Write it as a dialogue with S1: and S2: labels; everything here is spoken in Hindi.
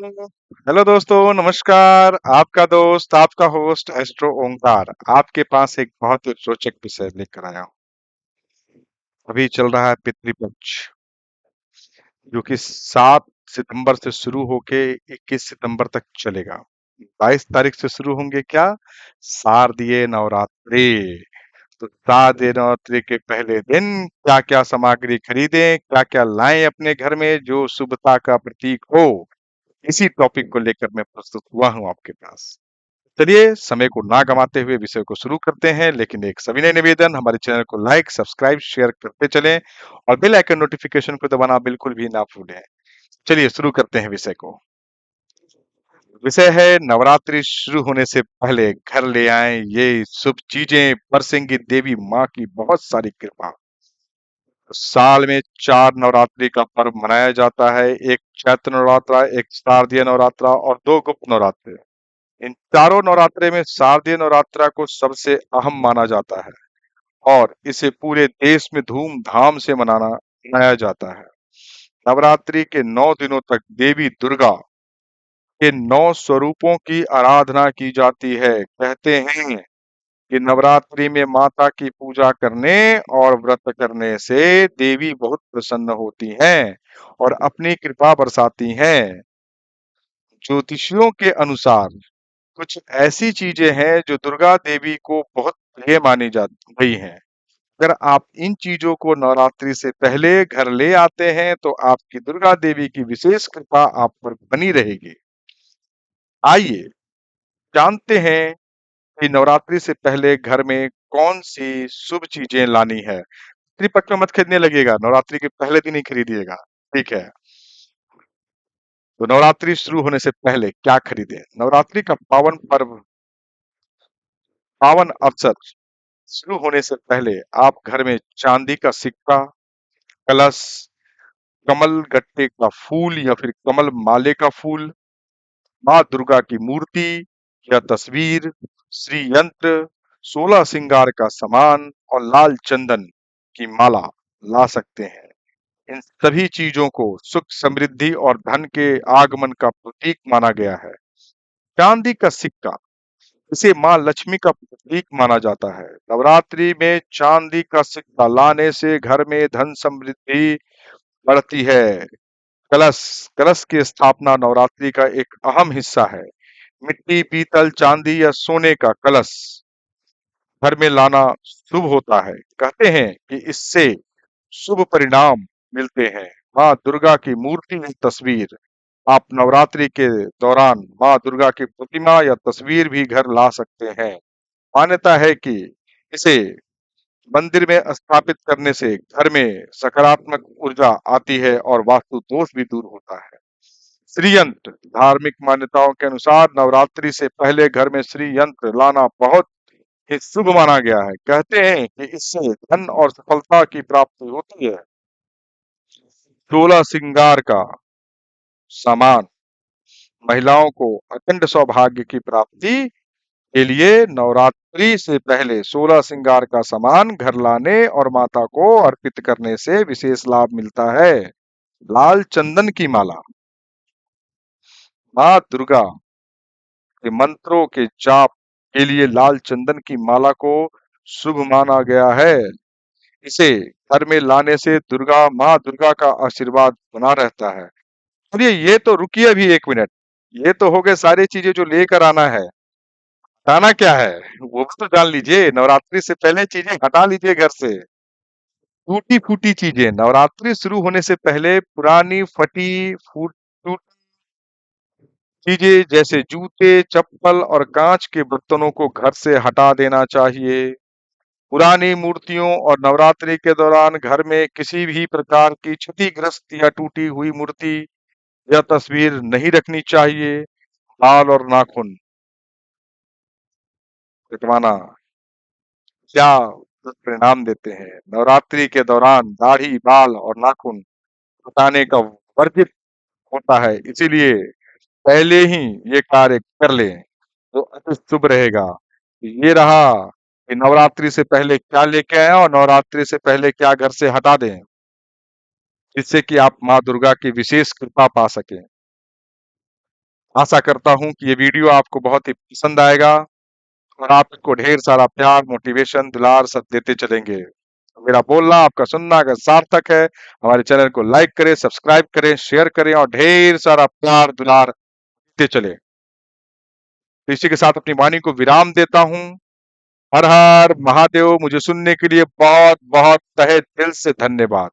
S1: हेलो दोस्तों, नमस्कार। आपका दोस्त, आपका होस्ट एस्ट्रो ओंकार आपके पास एक बहुत ही रोचक विषय लेकर आया हूँ। अभी चल रहा है पितृपक्ष, जो कि 7 सितंबर से शुरू होके 21 सितंबर तक चलेगा। 22 तारीख से शुरू होंगे क्या? शारदीय नवरात्रि। तो शारदीय नवरात्रि के पहले दिन क्या क्या सामग्री खरीदें, क्या क्या लाएं अपने घर में जो शुभता का प्रतीक हो, इसी टॉपिक को लेकर मैं प्रस्तुत हुआ हूँ आपके पास। चलिए समय को ना गंवाते हुए विषय को शुरू करते हैं, लेकिन एक सविनय निवेदन, हमारे चैनल को लाइक सब्सक्राइब शेयर करते चलें और बेल आइकन नोटिफिकेशन को दबाना बिल्कुल भी ना भूलें। चलिए शुरू करते हैं विषय को। विषय है नवरात्रि शुरू होने से पहले घर ले आए ये शुभ चीजें, बरसेंगी देवी माँ की बहुत सारी कृपा। साल में 4 नवरात्रि का पर्व मनाया जाता है। एक चैत्र नवरात्रा, एक शारदीय नवरात्रा और 2 गुप्त नवरात्रे। इन चारों नवरात्रे में शारदीय नवरात्रा को सबसे अहम माना जाता है और इसे पूरे देश में धूमधाम से मनाया जाता है। नवरात्रि के 9 दिनों तक देवी दुर्गा के 9 स्वरूपों की आराधना की जाती है। कहते हैं कि नवरात्रि में माता की पूजा करने और व्रत करने से देवी बहुत प्रसन्न होती हैं और अपनी कृपा बरसाती हैं। ज्योतिषियों के अनुसार कुछ ऐसी चीजें हैं जो दुर्गा देवी को बहुत प्रिय मानी जा गई हैं। अगर आप इन चीजों को नवरात्रि से पहले घर ले आते हैं तो आपकी दुर्गा देवी की विशेष कृपा आप पर बनी रहेगी। आइए जानते हैं कि नवरात्रि से पहले घर में कौन सी शुभ चीजें लानी है। त्रिपक्ष में मत खरीदने लगेगा, नवरात्रि के पहले दिन ही खरीदिएगा। ठीक है। तो नवरात्रि शुरू होने से पहले क्या खरीदें? नवरात्रि का पावन अवसर शुरू होने से पहले आप घर में चांदी का सिक्का, कलश, कमल गट्टे का फूल या फिर कमल माले का फूल, माँ दुर्गा की मूर्ति या तस्वीर, श्री यंत्र, 16 श्रृंगार का सामान और लाल चंदन की माला ला सकते हैं। इन सभी चीजों को सुख समृद्धि और धन के आगमन का प्रतीक माना गया है। चांदी का सिक्का, इसे माँ लक्ष्मी का प्रतीक माना जाता है। नवरात्रि में चांदी का सिक्का लाने से घर में धन समृद्धि बढ़ती है। कलश, कलश की स्थापना नवरात्रि का एक अहम हिस्सा है। मिट्टी, पीतल, चांदी या सोने का कलश घर में लाना शुभ होता है। कहते हैं कि इससे शुभ परिणाम मिलते हैं। माँ दुर्गा की मूर्ति या तस्वीर, आप नवरात्रि के दौरान माँ दुर्गा की प्रतिमा या तस्वीर भी घर ला सकते हैं। मान्यता है कि इसे मंदिर में स्थापित करने से घर में सकारात्मक ऊर्जा आती है और वास्तु दोष भी दूर होता है। श्री यंत्र, धार्मिक मान्यताओं के अनुसार नवरात्रि से पहले घर में श्री यंत्र लाना बहुत ही शुभ माना गया है। कहते हैं कि इससे धन और सफलता की प्राप्ति होती है। 16 श्रृंगार का सामान, महिलाओं को अखंड सौभाग्य की प्राप्ति के लिए नवरात्रि से पहले 16 श्रृंगार का सामान घर लाने और माता को अर्पित करने से विशेष लाभ मिलता है। लाल चंदन की माला, माँ दुर्गा के मंत्रों के जाप के लिए लाल चंदन की माला को शुभ माना गया है। इसे घर में लाने से माँ दुर्गा का आशीर्वाद बना रहता है। चलिए ये तो रुकिए अभी 1 मिनट। ये तो हो गए सारी चीजें जो लेकर आना है। हटाना क्या है वो भी तो जान लीजिए। नवरात्रि से पहले चीजें हटा लीजिए घर से। टूटी फूटी चीजें, नवरात्रि शुरू होने से पहले पुरानी फटी फूट टूट चीजें जैसे जूते, चप्पल और कांच के बर्तनों को घर से हटा देना चाहिए। पुरानी मूर्तियों और नवरात्रि के दौरान घर में किसी भी प्रकार की क्षतिग्रस्त या टूटी हुई मूर्ति या तस्वीर नहीं रखनी चाहिए। बाल और नाखून कटवाना क्या दुष्परिणाम देते हैं? नवरात्रि के दौरान दाढ़ी, बाल और नाखून कटाने का वर्जित होता है, इसीलिए पहले ही ये कार्य कर लें तो अति शुभ रहेगा। ये रहा कि नवरात्रि से पहले क्या लेके आए और नवरात्रि से पहले क्या घर से हटा दें, जिससे कि आप माँ दुर्गा की विशेष कृपा पा सकें। आशा करता हूं कि ये वीडियो आपको बहुत ही पसंद आएगा और आप इसको ढेर सारा प्यार, मोटिवेशन, दुलार सब देते चलेंगे। मेरा बोलना, आपका सुनना अगर सार्थक है, हमारे चैनल को लाइक करें, सब्सक्राइब करें, शेयर करें और ढेर सारा प्यार, दुलार देते चलें। तो इसी के साथ अपनी वाणी को विराम देता हूँ। हर हर महादेव। मुझे सुनने के लिए बहुत बहुत तहे दिल से धन्यवाद।